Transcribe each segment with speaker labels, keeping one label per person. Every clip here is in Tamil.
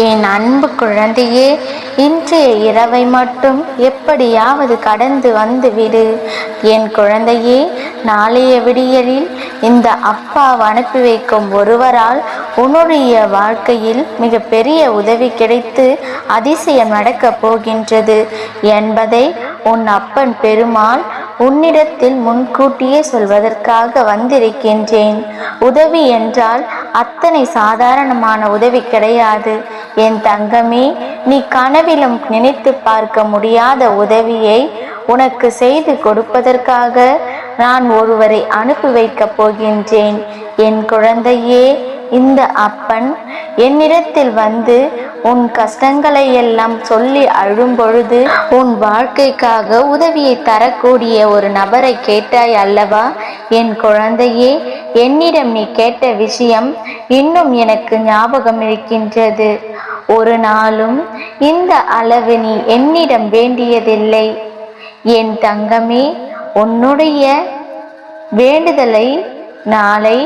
Speaker 1: என் அன்பு குழந்தையே, இன்றைய இரவை மட்டும் எப்படியாவது கடந்து வந்து விடு. என் குழந்தையே, நாளைய விடியலில் இந்த அப்பா அனுப்பி வைக்கும் ஒருவரால் உன்னுடைய வாழ்க்கையில் மிக பெரிய உதவி கிடைத்து அதிசயம் நடக்கப் போகின்றது என்பதை உன் அப்பன் பெருமாள் உன்னிடத்தில் முன்கூட்டியே சொல்வதற்காக வந்திருக்கின்றேன். உதவி என்றால் அத்தனை சாதாரணமான உதவி கிடையாது என் தங்கமே. நீ கனவிலும் நினைத்து பார்க்க முடியாத உதவியை உனக்கு செய்து கொடுப்பதற்காக நான் ஒருவரை அனுப்பி வைக்கப் போகின்றேன். என் குழந்தையே, இந்த அப்பன் என்னிடத்தில் வந்து உன் கஷ்டங்களை எல்லாம் சொல்லி அழும் பொழுது உன் வாழ்க்கைக்காக உதவியை தரக்கூடிய ஒரு நபரை கேட்டாய் அல்லவா? என் குழந்தையே, என்னிடம் நீ கேட்ட விஷயம் இன்னும் எனக்கு ஞாபகம் இருக்கின்றது. ஒரு நாளும் இந்த அளவு நீ என்னிடம் வேண்டியதில்லை. என் தங்கமே, உன்னுடைய வேண்டுதலை நாளை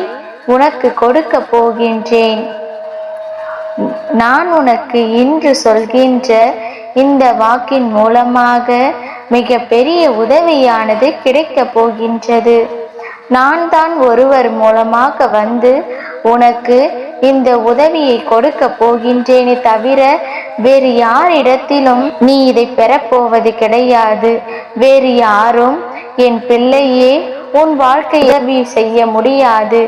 Speaker 1: உனக்கு கொடுக்க போகின்றேன். நான் உனக்கு இன்று சொல்கின்ற இந்த வாக்கின் மூலமாக மிக பெரிய உதவியானது கிடைக்கப் போகின்றது. நான் தான் ஒருவர் மூலமாக வந்து உனக்கு இந்த உதவியை கொடுக்க போகின்றேனே தவிர வேறு யாரிடத்திலும் நீ இதை பெறப்போவது கிடையாது. வேறு யாரும் என் பிள்ளையே உன் வாழ்க்கையை உதவி செய்ய முடியாது.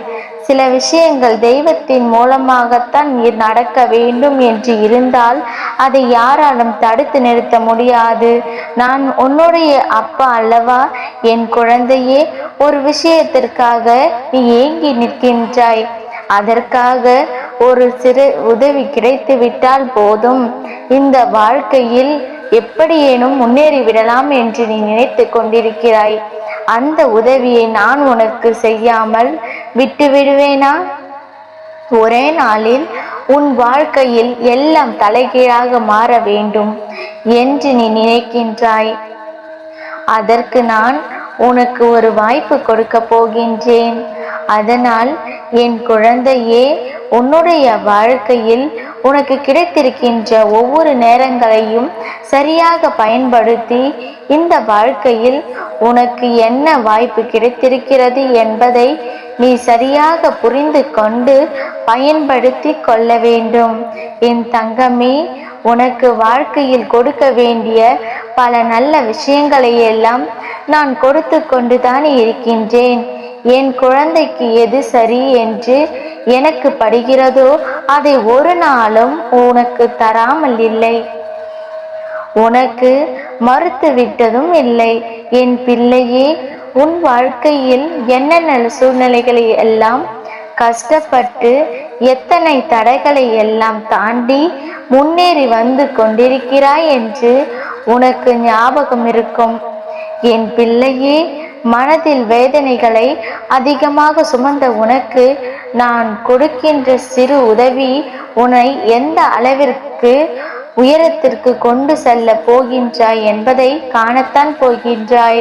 Speaker 1: சில விஷயங்கள் தெய்வத்தின் மூலமாகத்தான் நடக்க வேண்டும் என்று இருந்தால் அதை யாராலும் தடுத்து நிறுத்த முடியாது. நான் உன்னுடைய அப்பா அல்லவா? என் குழந்தையே, ஒரு விஷயத்திற்காக நீ ஏங்கி நிற்கின்றாய். அதற்காக ஒரு சிறு உதவி கிடைத்து விட்டால் போதும், இந்த வாழ்க்கையில் எப்படியேனும் முன்னேறிவிடலாம் என்று நீ நினைத்து கொண்டிருக்கிறாய். அந்த உதவியை நான் உனக்கு செய்யாமல் விட்டு விடுவேனா? ஒரே நாளில் உன் வாழ்க்கையில் எல்லாம் தலைகீழாக மாற வேண்டும் என்று நீ நினைக்கின்றாய். அதற்கு நான் உனக்கு ஒரு வாய்ப்பு கொடுக்க போகின்றேன். அதனால் என் குழந்தையே, உன்னுடைய வாழ்க்கையில் உனக்கு கிடைத்திருக்கின்ற ஒவ்வொரு நேரங்களையும் சரியாக பயன்படுத்தி இந்த வாழ்க்கையில் உனக்கு என்ன வாய்ப்பு கிடைத்திருக்கிறது என்பதை நீ சரியாக புரிந்து கொண்டு பயன்படுத்தி கொள்ள வேண்டும். என் தங்கமே, உனக்கு வாழ்க்கையில் கொடுக்க வேண்டிய பல நல்ல விஷயங்களை எல்லாம் நான் கொடுத்து கொண்டுதான் இருக்கின்றேன். என் குழந்தைக்கு எது சரி என்று எனக்கு படுகிறதோ அதை ஒரு நாளும் உனக்கு தராமல் இல்லை, உனக்கு மறுத்து விட்டதும் இல்லை. என் பிள்ளையே, உன் வாழ்க்கையில் என்னென்ன சூழ்நிலைகளை எல்லாம் கஷ்டப்பட்டு எத்தனை தடைகளை எல்லாம் தாண்டி முன்னேறி வந்து கொண்டிருக்கிறாய் என்று உனக்கு ஞாபகம் இருக்கும். என் பிள்ளையே, மனதில் வேதனைகளை அதிகமாக சுமந்த உனக்கு நான் கொடுக்கின்ற சிறு உதவி உன்னை எந்த அளவிற்கு உயரத்திற்கு கொண்டு செல்ல போகின்றாய் என்பதை காணத்தான் போகின்றாய்.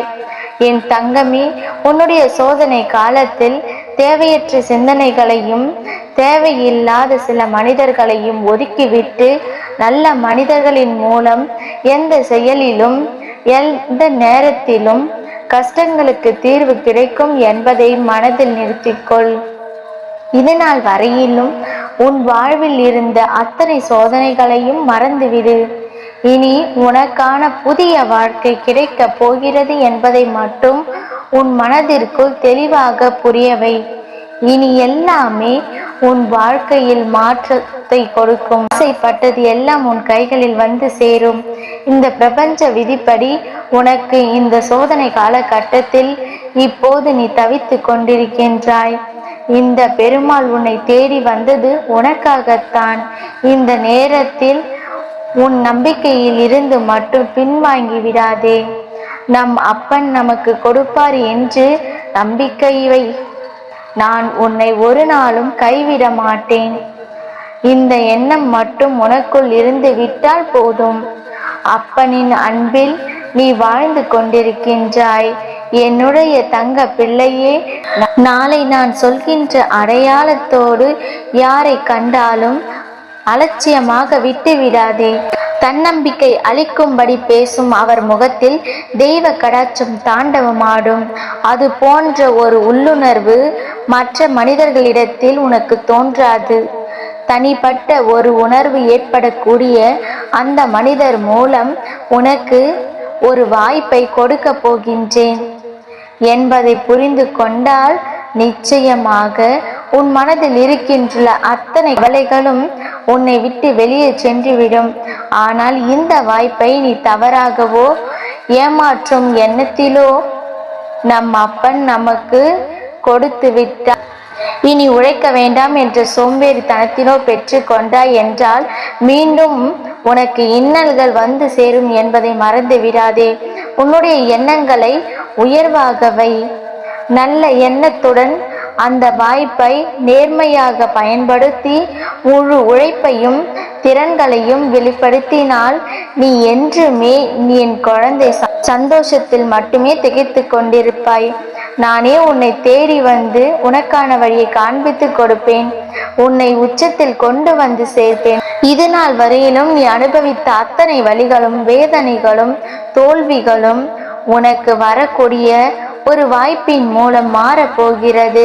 Speaker 1: என் தங்கமே, உன்னுடைய சோதனை காலத்தில் தேவையற்ற சிந்தனைகளையும் தேவையில்லாத சில மனிதர்களையும் ஒதுக்கிவிட்டு நல்ல மனிதர்களின் மூலம் எந்த செயலிலும் எந்த நேரத்திலும் கஷ்டங்களுக்கு தீர்வு கிடைக்கும் என்பதை மனதில் நிறுத்திக்கொள். இதனால் வரையிலும் உன் வாழ்வில் இருந்த அத்தனை சோதனைகளையும் மறந்துவிடு. இனி உனக்கான புதிய வாழ்க்கை கிடைக்கப் போகிறது என்பதை மட்டும் உன் மனதிற்குள் தெளிவாக புரியவை. இனி எல்லாமே உன் வாழ்க்கையில் மாற்றத்தை கொடுக்கும். ஆசைப்பட்டது எல்லாம் உன் கைகளில் வந்து சேரும். இந்த பிரபஞ்ச விதிப்படி உனக்கு இந்த சோதனை காலகட்டத்தில் இப்போது நீ தவித்து கொண்டிருக்கின்றாய். இந்த பெருமாள் உன்னை தேடி வந்தது உனக்காகத்தான். இந்த நேரத்தில் உன் நம்பிக்கையில் இருந்து மட்டும் பின்வாங்கி விடாதே. நம் அப்பன் நமக்கு கொடுப்பார் என்று நம்பிக்கை வை. நான் உன்னை ஒரு நாளும் கைவிட மாட்டேன். இந்த எண்ணம் மட்டும் உனக்குள் இருந்து விட்டால் போதும். அப்பனின் அன்பில் நீ வாழ்ந்து கொண்டிருக்கின்றாய். என்னுடைய தங்க பிள்ளையே, நாளை நான் சொல்கின்ற அடையாளத்தோடு யாரை கண்டாலும் அலட்சியமாக விட்டு விடாதே. தன்னம்பிக்கை அளிக்கும்படி பேசும் அவர் முகத்தில் தெய்வ கடாட்சம் தாண்டவமாடும். அது போன்ற ஒரு உள்ளுணர்வு மற்ற மனிதர்களிடத்தில் உனக்கு தோன்றாது. தனிப்பட்ட ஒரு உணர்வு ஏற்படக்கூடிய அந்த மனிதர் மூலம் உனக்கு ஒரு வாய்ப்பை கொடுக்க போகின்றேன் என்பதை புரிந்து கொண்டால் நிச்சயமாக உன் மனதில் இருக்கின்ற அத்தனை கவலைகளும் உன்னை விட்டு வெளியே சென்றுவிடும். ஆனால் இந்த வாய்ப்பை நீ தவறாகவோ ஏமாற்றும் எண்ணத்திலோ நம் அப்பன் நமக்கு கொடுத்து விட்டார், இனி உழைக்க வேண்டாம் என்ற சோம்பேறித்தனத்திலோ பெற்று கொண்டாய் என்றால் மீண்டும் உனக்கு இன்னல்கள் வந்து சேரும் என்பதை மறந்து விடாதே. உன்னுடைய எண்ணங்களை உயர்வாகவை. நல்ல எண்ணத்துடன் அந்த வாய்ப்பை நேர்மையாக பயன்படுத்தி முழு உழைப்பையும் திறன்களையும் வெளிப்படுத்தினால் நீ என்றுமே நீ என் குழந்தை சந்தோஷத்தில் மட்டுமே திகைத்து கொண்டிருப்பாய். நானே உன்னை தேடி வந்து உனக்கான வழியை காண்பித்து கொடுப்பேன். உன்னை உச்சத்தில் கொண்டு வந்து சேர்ப்பேன். இது நாள் வரையிலும் நீ அனுபவித்த அத்தனை வலிகளும் வேதனைகளும் தோல்விகளும் உனக்கு வரக்கூடிய ஒரு வாய்ப்பின் மூலம் மாறப்போகிறது.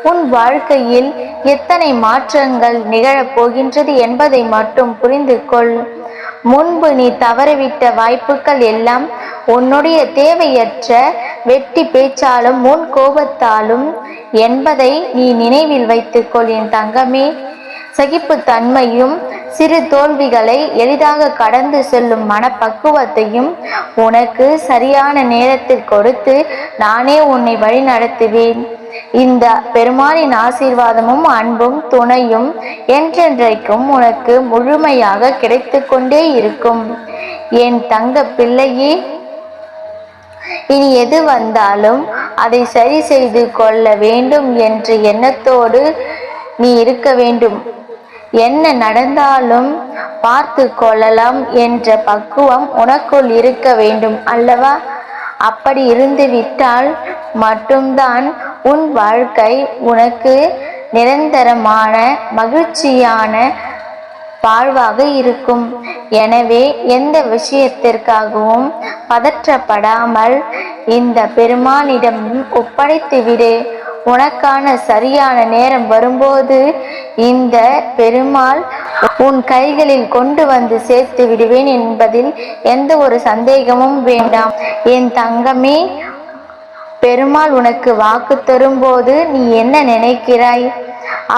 Speaker 1: உன் வாழ்க்கையில் எத்தனை மாற்றங்கள் நிகழப் போகின்றது என்பதை மட்டும் புரிந்து கொள். முன்பு நீ தவறவிட்ட வாய்ப்புகள் எல்லாம் உன்னுடைய தேவையற்ற வெட்டி பேச்சாலும் முன் கோபத்தாலும் என்பதை நீ நினைவில் வைத்துக்கொள் என் தங்கமே. சகிப்புத்தன்மையும் சிறு தோல்விகளை எளிதாக கடந்து செல்லும் மனப்பக்குவத்தையும் உனக்கு சரியான நேரத்தில் கொடுத்து நானே உன்னை வழி நடத்துவேன். இந்த பெருமானின் ஆசீர்வாதமும் அன்பும் துணையும் என்றென்றைக்கும் உனக்கு முழுமையாக கிடைத்து கொண்டே இருக்கும் என் தங்க பிள்ளையே. இனி எது வந்தாலும் அதை சரி செய்து கொள்ள வேண்டும் என்ற எண்ணத்தோடு நீ இருக்க வேண்டும். என்ன நடந்தாலும் பார்த்து கொள்ளலாம் என்ற பக்குவம் உனக்குள் இருக்க வேண்டும் அல்லவா? அப்படி இருந்து விட்டால் மட்டும்தான் உன் வாழ்க்கை உனக்கு நிரந்தரமான மகிழ்ச்சியான வாழ்வாக இருக்கும். எனவே எந்த விஷயத்திற்காகவும் பதற்றப்படாமல் இந்த பெருமானிடம் ஒப்படைத்து விடு. உனக்கான சரியான நேரம் வரும்போது இந்த பெருமாள் உன் கைகளில் கொண்டு வந்து சேர்த்து விடுவேன் என்பதில் எந்த ஒரு சந்தேகமும் வேண்டாம் என் தங்கமே. பெருமாள் உனக்கு வாக்கு தரும்போது நீ என்ன நினைக்கிறாய்?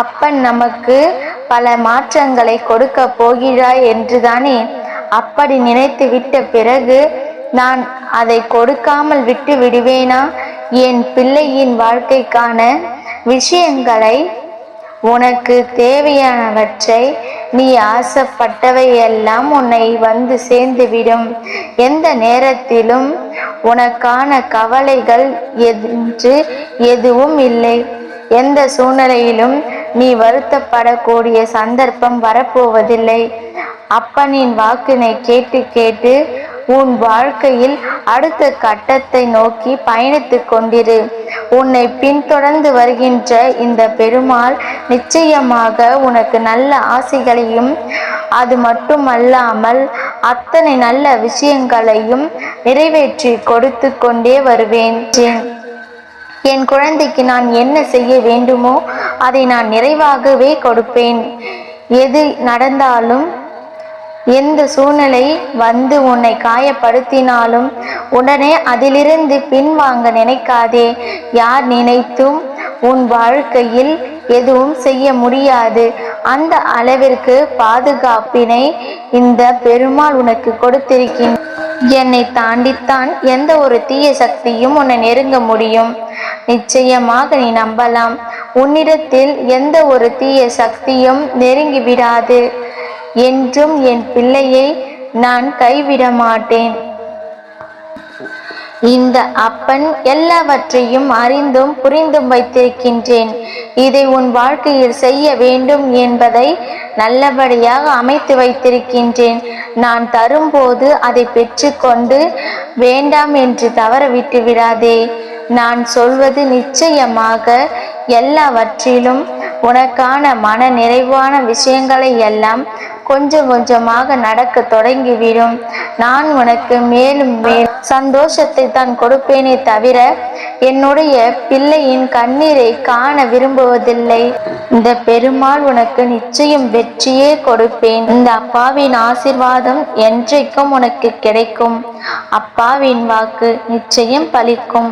Speaker 1: அப்பன் நமக்கு பல மாற்றங்களை கொடுக்க போகிறாய் என்றுதானே? அப்படி நினைத்து விட்ட பிறகு நான் அதை கொடுக்காமல் விட்டு விடுவேனா? என் பிள்ளையின் வாழ்க்கைக்கான விஷயங்களை உனக்கு தேவையானவற்றை நீ ஆசைப்பட்டவையெல்லாம் உன்னை வந்து சேர்ந்துவிடும். எந்த நேரத்திலும் உனக்கான கவலைகள் என்று எதுவும் இல்லை. எந்த சூழ்நிலையிலும் நீ வருத்தப்படக்கூடிய சந்தர்ப்பம் வரப்போவதில்லை. அப்பனின் வாக்கினை கேட்டு கேட்டு உன் வாழ்க்கையில் அடுத்த கட்டத்தை நோக்கி பயணித்து கொண்டிரு. உன்னை பின்தொடர்ந்து வருகின்ற இந்த பெருமாள் நிச்சயமாக உனக்கு நல்ல ஆசைகளையும் அது மட்டுமல்லாமல் அத்தனை நல்ல விஷயங்களையும் நிறைவேற்றி கொடுத்து கொண்டே வருவேன். என் குழந்தைக்கு நான் என்ன செய்ய வேண்டுமோ அதை நான் நிறைவாகவே கொடுப்பேன். எது நடந்தாலும் எந்த சூழ்நிலை வந்து உன்னை காயப்படுத்தினாலும் உடனே அதிலிருந்து பின்வாங்க நினைக்காதே. யார் நினைத்தும் உன் வாழ்க்கையில் எதுவும் செய்ய முடியாது. அந்த அளவிற்கு பாதுகாப்பினை இந்த பெருமாள் உனக்கு கொடுத்திருக்கின்ற. என்னை தாண்டித்தான் எந்த ஒரு தீய சக்தியும் உன்னை நெருங்க முடியும். நிச்சயமாக நீ நம்பலாம். உன்னிடத்தில் எந்த ஒரு தீய சக்தியும் நெருங்கி விடாது. என்றும் என் பிள்ளையை நான் கைவிட மாட்டேன். இந்த அப்பன் எல்லாவற்றையும் அறிந்தும் புரிந்தும் வைத்திருக்கின்றேன். இதை உன் வாழ்க்கையில் செய்ய வேண்டும் என்பதை நல்லபடியாக அமைத்து வைத்திருக்கின்றேன். நான் தரும்போது அதை பெற்றுக்கொண்டு வேண்டாம் என்று தவற விட்டு விடாதே. நான் சொல்வது நிச்சயமாக எல்லாவற்றிலும் உனக்கான மன நிறைவான விஷயங்களை எல்லாம் கொஞ்சம் கொஞ்சமாக நடக்க தொடங்கிவிடும். நான் உனக்கு மேலும் மேலும் சந்தோஷத்தை தான் கொடுப்பேனே தவிர என்னுடைய பிள்ளையின் கண்ணீரை காண விரும்புவதில்லை. இந்த பெருமாள் உனக்கு நிச்சயம் வெற்றியே கொடுப்பேன். இந்த அப்பாவின் ஆசீர்வாதம் என்றைக்கும் உனக்கு கிடைக்கும். அப்பாவின் வாக்கு நிச்சயம் பலிக்கும்.